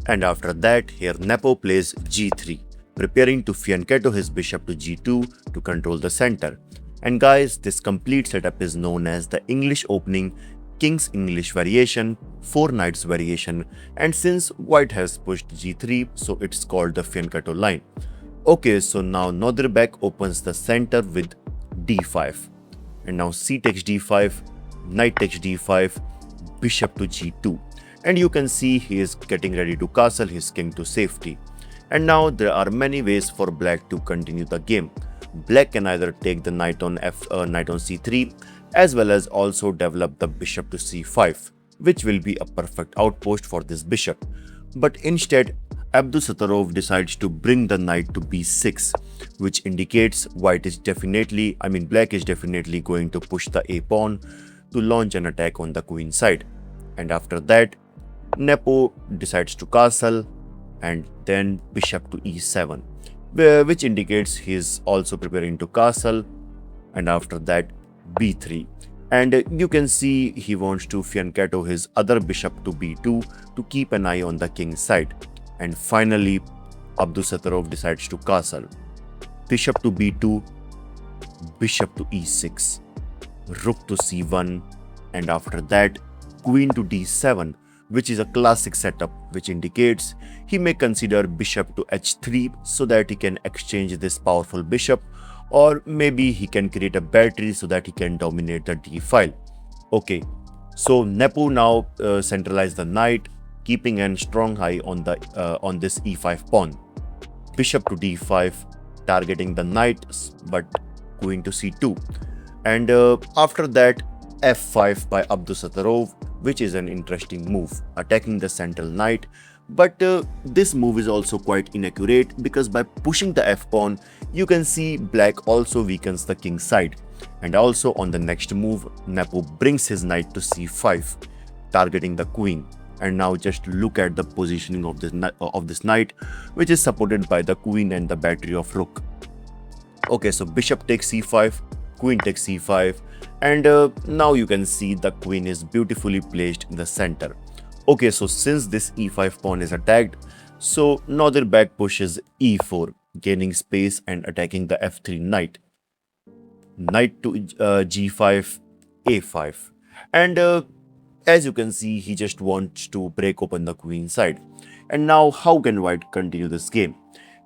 And after that, here Nepo plays g3, preparing to fianchetto his bishop to g2 to control the center. And guys, this complete setup is known as the English opening, King's English variation, 4 knights variation, and since white has pushed g3, so it's called the fianchetto line. Okay, so now Nodirbek opens the center with d5. And now c takes d5, knight takes d5, bishop to g2. And you can see he is getting ready to castle his king to safety. And now there are many ways for black to continue the game. Black can either take the knight on c3 as well as also develop the bishop to c5, which will be a perfect outpost for this bishop. But instead, Abdusattorov decides to bring the knight to b6, which indicates black is definitely going to push the a pawn to launch an attack on the queen side. And after that, Nepo decides to castle and then bishop to e7, which indicates he is also preparing to castle, and after that b3. And you can see he wants to fianchetto his other bishop to b2 to keep an eye on the king's side. And finally, Abdusattorov decides to castle. Bishop to b2, bishop to e6, rook to c1, and after that, queen to d7, which is a classic setup, which indicates he may consider bishop to h3 so that he can exchange this powerful bishop, or maybe he can create a battery so that he can dominate the d file. Okay, so Nepo now centralized the knight, keeping a strong eye on this e5 pawn. Bishop to d5, targeting the knight, but queen to c2. And after that, f5 by Abdusattorov, which is an interesting move, attacking the central knight. But this move is also quite inaccurate because by pushing the f-pawn, you can see black also weakens the king's side. And also on the next move, Nepo brings his knight to c5, targeting the queen. And now just look at the positioning of this knight, which is supported by the queen and the battery of rook. Okay, so bishop takes c5, queen takes c5, and now you can see the queen is beautifully placed in the center. Okay, so since this e5 pawn is attacked, so Nodirbek pushes e4, gaining space and attacking the f3 knight. Knight to g5, a5, and as you can see, he just wants to break open the queen side. And now how can white continue this game?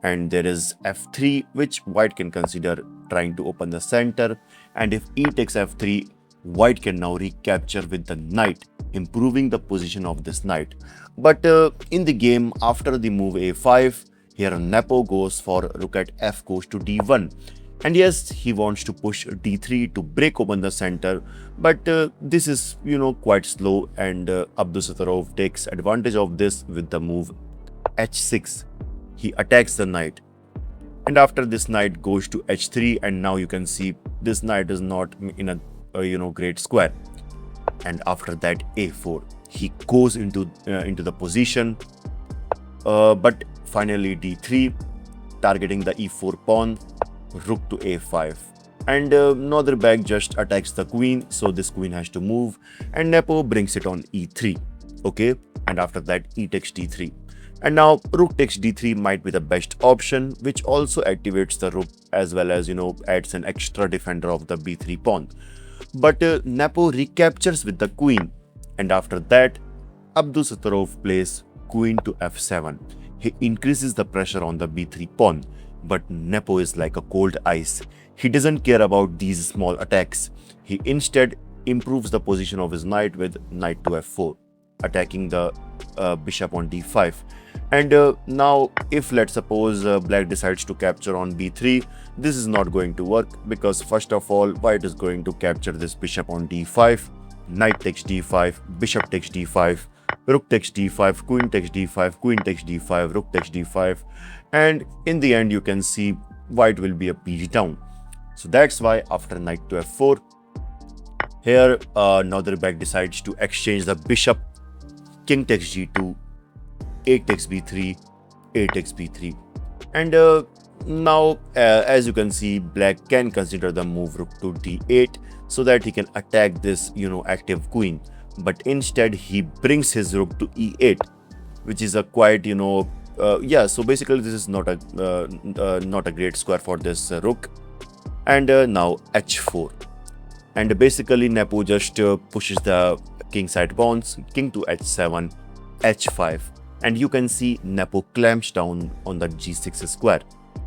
And there is f3, which white can consider trying to open the center, and if e takes f3, white can now recapture with the knight, improving the position of this knight. But in the game, after the move a5, here Nepo goes for rook at f goes to d1. And yes, he wants to push d3 to break open the center, but this is quite slow, and Abdusattorov takes advantage of this with the move h6. He attacks the knight, and after this knight goes to h3, and now you can see this knight is not in a great square. And after that a4, he goes into the position, but finally d3, targeting the e4 pawn, rook to a5, and Nodirbek just attacks the queen, so this queen has to move, and Nepo brings it on e3. Okay, and after that e takes d3, and now rook takes d3 might be the best option, which also activates the rook as well as adds an extra defender of the b3 pawn. But Nepo recaptures with the queen, and after that Abdusattorov plays queen to f7. He increases the pressure on the b3 pawn, but Nepo is like a cold ice. He doesn't care about these small attacks. He instead improves the position of his knight with knight to f4, attacking the bishop on d5. And now if let's suppose black decides to capture on b3, this is not going to work, because first of all, white is going to capture this bishop on d5, knight takes d5, bishop takes d5, rook takes d5, queen takes d5, queen takes d5, rook takes d5, and in the end you can see white will be a PG down. So that's why after knight to f4, here Nodirbek decides to exchange the bishop, king takes g2, a takes b3, a takes b3, and now as you can see, black can consider the move rook to d8 so that he can attack this active queen, but instead he brings his rook to e8, which is a quite, yeah, so basically this is not a great square for this rook. And now h4, and basically Nepo just pushes the king side pawns, king to h7, h5, and you can see Nepo clamps down on the g6 square.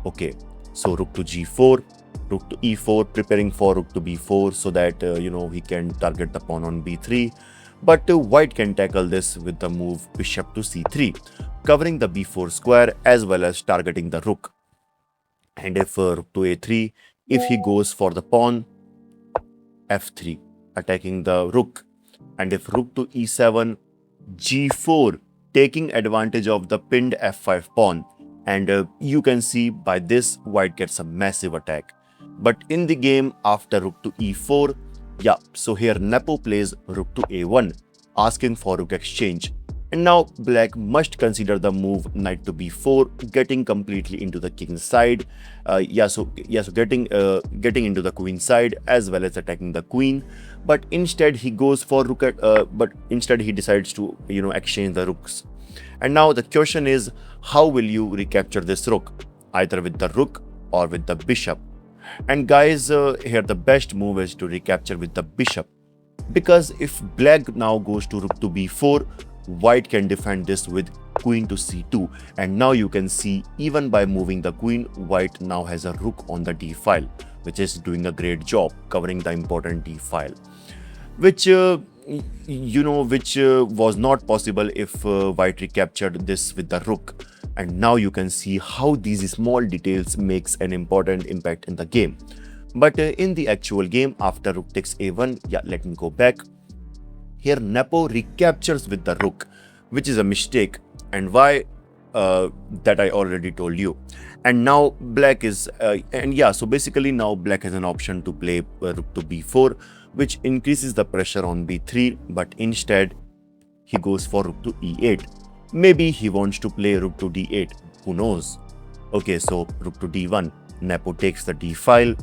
Okay, so rook to g4, rook to e4, preparing for rook to b4 so that he can target the pawn on b3. But white can tackle this with the move bishop to c3, covering the b4 square as well as targeting the rook. And if rook to a3, if he goes for the pawn, f3, attacking the rook. And if rook to e7, g4, taking advantage of the pinned f5 pawn. And you can see by this, white gets a massive attack. But in the game after rook to e4, yeah, so here Nepo plays rook to a1, asking for rook exchange. And now black must consider the move knight to b4, getting completely into the king's side. So getting into the queen side as well as attacking the queen. But instead he goes for rook but instead he decides to exchange the rooks. And now the question is, how will you recapture this rook? Either with the rook or with the bishop. And guys, here the best move is to recapture with the bishop, because if black now goes to rook to b4, white can defend this with queen to c2. And now you can see, even by moving the queen, white now has a rook on the d file, which is doing a great job covering the important d file, which was not possible if white recaptured this with the rook. And now you can see how these small details makes an important impact in the game. But in the actual game, after rook takes a1, yeah, let me go back. Here Nepo recaptures with the rook, which is a mistake, and why that I already told you. And now black is so basically now black has an option to play rook to b4, which increases the pressure on b3, but instead he goes for rook to e8. Maybe he wants to play rook to d8, who knows. Okay, so rook to d1, Nepo takes the d file,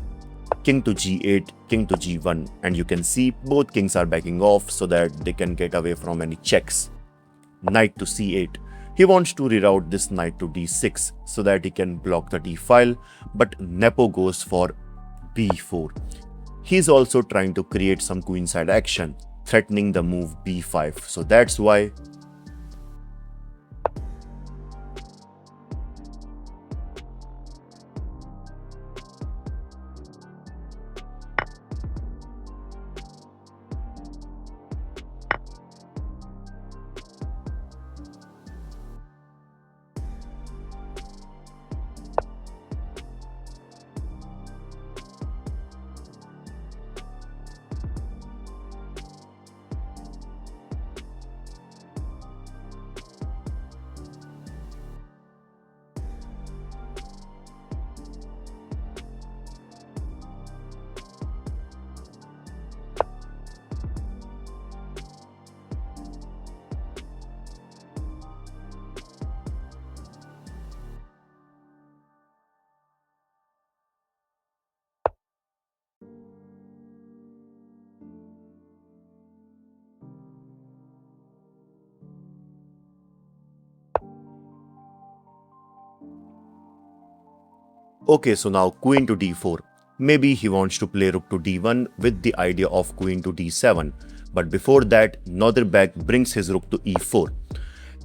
king to g8, king to g1, and you can see both kings are backing off so that they can get away from any checks. Knight to c8. He wants to reroute this knight to d6 so that he can block the d file, but Nepo goes for b4. He's also trying to create some queenside action, threatening the move b5. So that's why okay, so now queen to d4. Maybe he wants to play rook to d1 with the idea of queen to d7. But before that, Nodirbek brings his rook to e4.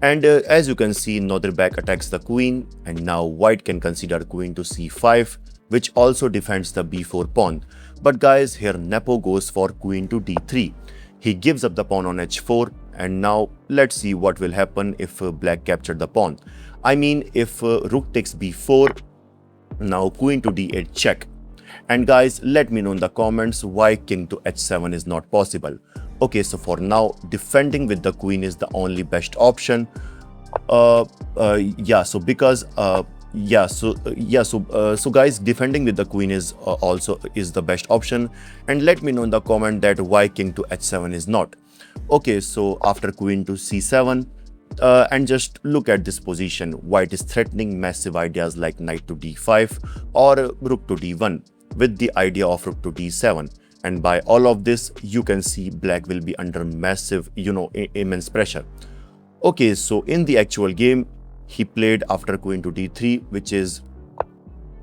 And as you can see, Nodirbek attacks the queen, and now white can consider queen to c5, which also defends the b4 pawn. But guys, here Nepo goes for queen to d3. He gives up the pawn on h4, and now let's see what will happen if black captured the pawn. I mean, if rook takes b4, now queen to d8 check. And guys, let me know in the comments why king to h7 is not possible. Okay, so for now, defending with the queen is the only best option. So guys, defending with the queen is also the best option. And let me know in the comment that why king to h7 is not. Okay, so after queen to c7, and just look at this position. White is threatening massive ideas like knight to d5 or rook to d1 with the idea of rook to d7. And by all of this, you can see black will be under massive, immense pressure. Okay, so in the actual game, he played after queen to d3, which is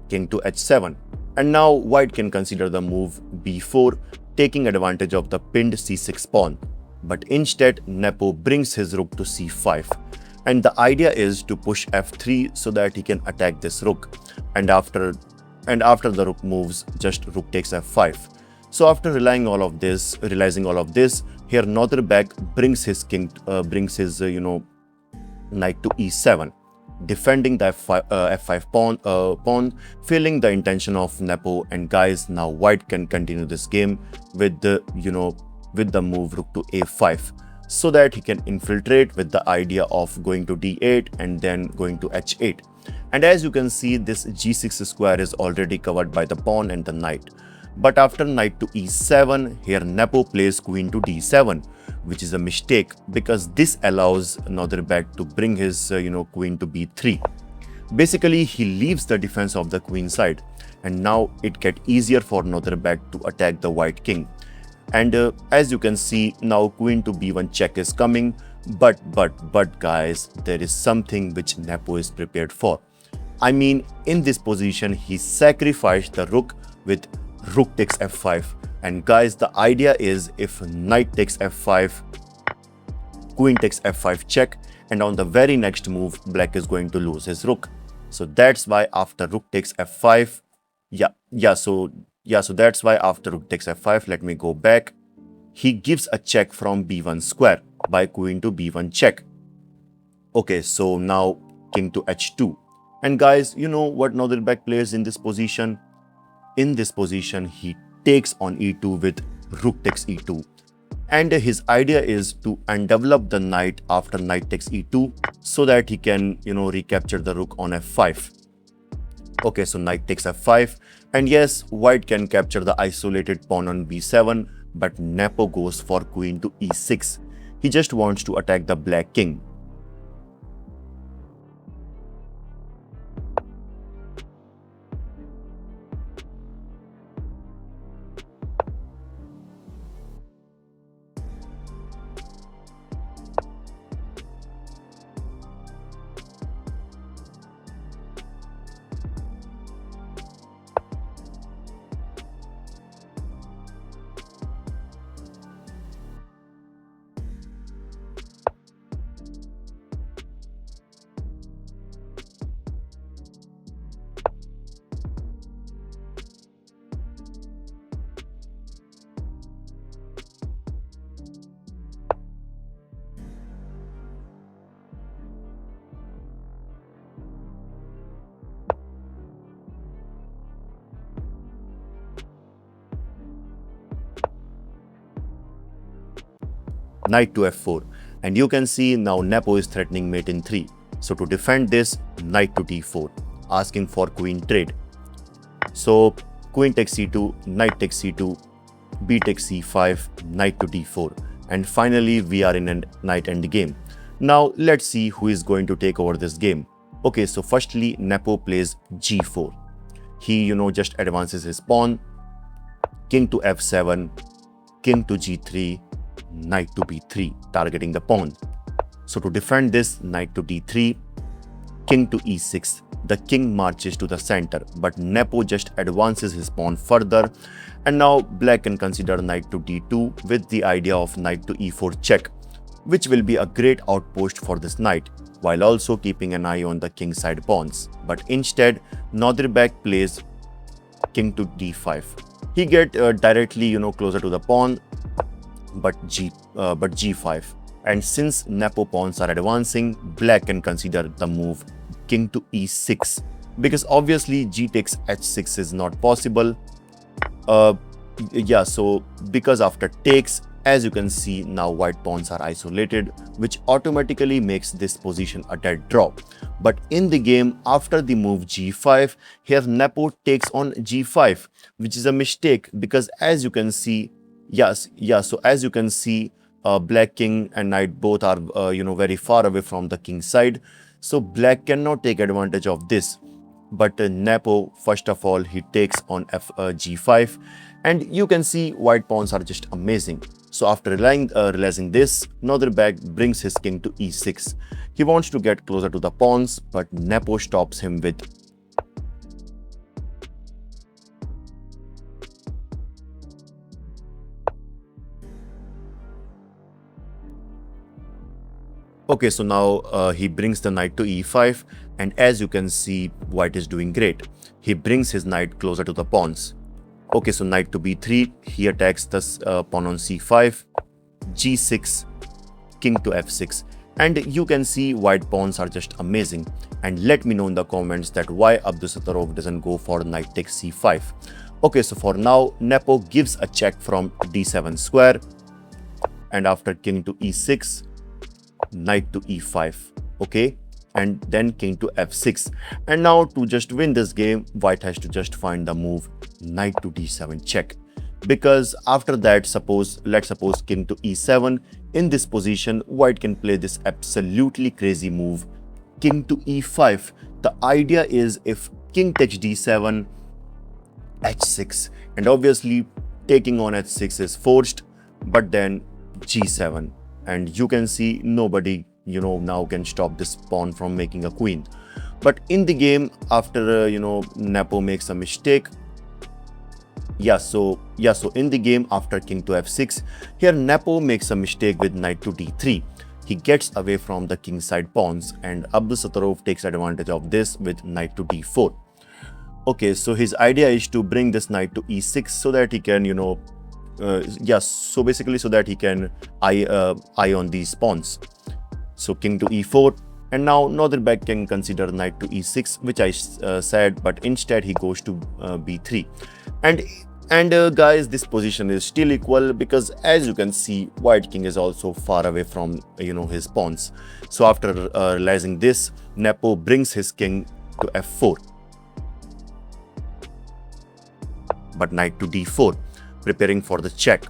king to h7. And now white can consider the move b4, taking advantage of the pinned c6 pawn. But instead, Nepo brings his rook to c5. And the idea is to push f3 so that he can attack this rook. And after the rook moves, just rook takes f5. So after realizing all of this, here Nodirbek brings his knight to e7, defending the f5 pawn, filling the intention of Nepo. And guys, now white can continue this game with the move rook to a5, so that he can infiltrate with the idea of going to d8 and then going to h8. And as you can see, this g6 square is already covered by the pawn and the knight. But after knight to e7, here Nepo plays queen to d7, which is a mistake because this allows Nodirbek to bring his queen to b3. Basically, he leaves the defense of the queen side, and now it gets easier for Nodirbek to attack the white king. And as you can see, now queen to b1 check is coming, but guys, there is something which Nepo is prepared for. I mean, in this position, he sacrificed the rook with rook takes f5. And guys, the idea is if knight takes f5, queen takes f5 check, and on the very next move, black is going to lose his rook. So that's why after rook takes f5, so that's why after rook takes f5, let me go back. He gives a check from b1 square by queen to b1 check. Okay, so now king to h2. And guys, you know what Nodirbek plays in this position? In this position, he takes on e2 with rook takes e2. And his idea is to undevelop the knight after knight takes e2 so that he can, recapture the rook on f5. Okay, so knight takes f5. And yes, white can capture the isolated pawn on b7, but Nepo goes for queen to e6. He just wants to attack the black king. Knight to f4, and you can see now Nepo is threatening mate in 3. So to defend this, knight to d4, asking for queen trade. So queen takes c2, knight takes c2, b takes c5, knight to d4, and finally we are in a knight endgame. Now let's see who is going to take over this game. Okay, so firstly Nepo plays g4. He just advances his pawn, king to f7, king to g3, knight to b3, targeting the pawn. So to defend this, knight to d3, king to e6, the king marches to the center, but Nepo just advances his pawn further, and now black can consider knight to d2 with the idea of knight to e4 check, which will be a great outpost for this knight, while also keeping an eye on the king side pawns. But instead, Nodirbek plays king to d5. He get directly closer to the pawn, but g5. And since Nepo pawns are advancing, black can consider the move king to e6, because obviously g takes h6 is not possible. So because after takes, as you can see, now white pawns are isolated, which automatically makes this position a dead draw. But in the game, after the move g5, here Nepo takes on g5, which is a mistake because as you can see, as you can see, black king and knight both are very far away from the king side, so black cannot take advantage of this. but Nepo, first of all, he takes on g5, and you can see white pawns are just amazing. So after realizing this, Nodirbek brings his king to e6. He wants to get closer to the pawns, but Nepo stops him with Okay, so now he brings the knight to e5, and as you can see, white is doing great. He brings his knight closer to the pawns. Okay, so knight to b3, he attacks the pawn on c5, g6, king to f6. And you can see white pawns are just amazing. And let me know in the comments that why Abdusattorov doesn't go for knight takes c5. Okay, so for now, Nepo gives a check from d7 square, and after king to e6, knight to e5, okay, and then king to f6. And now to just win this game, white has to just find the move knight to d7 check, because after that, let's suppose king to e7. In this position, white can play this absolutely crazy move king to e5. The idea is if king takes d7, h6, and obviously taking on h6 is forced, but then g7, and you can see nobody now can stop this pawn from making a queen. But in the game, after Nepo makes a mistake, so in the game after king to f6, here Nepo makes a mistake with knight to d3. He gets away from the king side pawns, and Abdusattorov takes advantage of this with knight to d4. Okay, so his idea is to bring this knight to e6 so that he can so basically so that he can eye on these pawns. So king to e4, and now Nodirbek can consider knight to e6, which I said, but instead he goes to b3. And guys, this position is still equal, because as you can see, white king is also far away from his pawns. So after realizing this, Nepo brings his king to f4, but knight to d4, preparing for the check.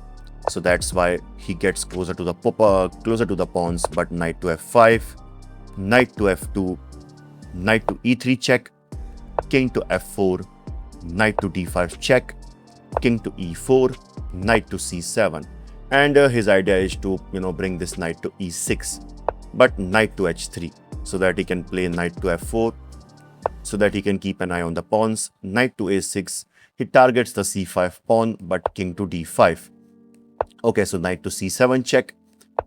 So that's why he gets closer to the pawns, but knight to f5, knight to f2, knight to e3 check, king to f4, knight to d5 check, king to e4, knight to c7. And his idea is to bring this knight to e6, but knight to h3, so that he can play knight to f4, so that he can keep an eye on the pawns. Knight to a6, he targets the c5 pawn, but king to d5. Okay, so knight to c7 check,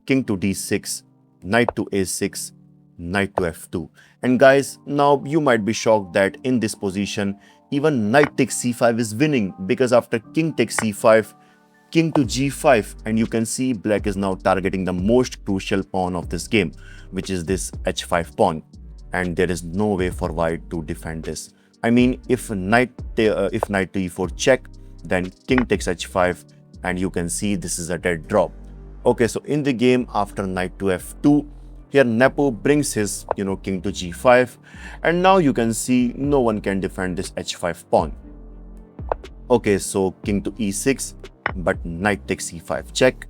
king to d6, knight to a6, knight to f2. And guys, now you might be shocked that in this position, even knight takes c5 is winning, because after king takes c5, king to g5, and you can see black is now targeting the most crucial pawn of this game, which is this h5 pawn. And there is no way for white to defend this. I mean, if knight to e4 check, then king takes h5, and you can see this is a dead drop. Okay, so in the game after knight to f2, here Nepo brings his king to g5, and now you can see no one can defend this h5 pawn. Okay, so king to e6, but knight takes c5 check,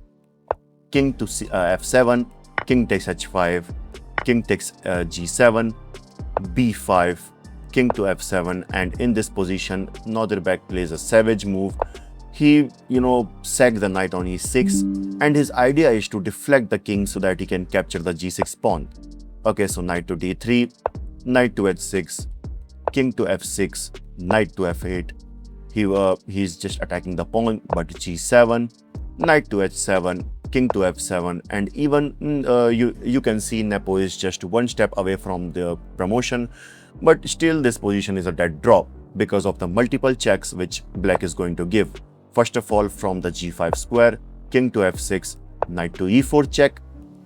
king to f7, king takes h5, king takes g7, b5, king to f7, and in this position, Nodirbek plays a savage move. He, sacked the knight on e6, and his idea is to deflect the king so that he can capture the g6 pawn. Okay, so knight to d3, knight to h6, king to f6, knight to f8. He's just attacking the pawn, but g7, knight to h7, king to f7, and even you can see Nepo is just one step away from the promotion, but still this position is a dead drop because of the multiple checks which black is going to give. First of all, from the g5 square, king to f6, knight to e4 check,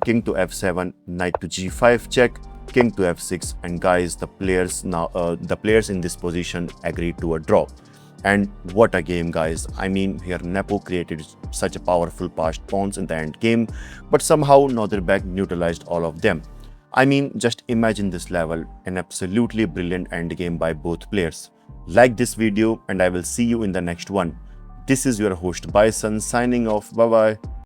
king to f7, knight to g5 check, king to f6, and guys, the players in this position agreed to a draw. And what a game, guys. I mean, here Nepo created such a powerful passed pawns in the end game, but somehow Nodirbek neutralized all of them. I mean, just imagine this level, an absolutely brilliant endgame by both players. Like this video, and I will see you in the next one. This is your host Bison signing off. Bye bye.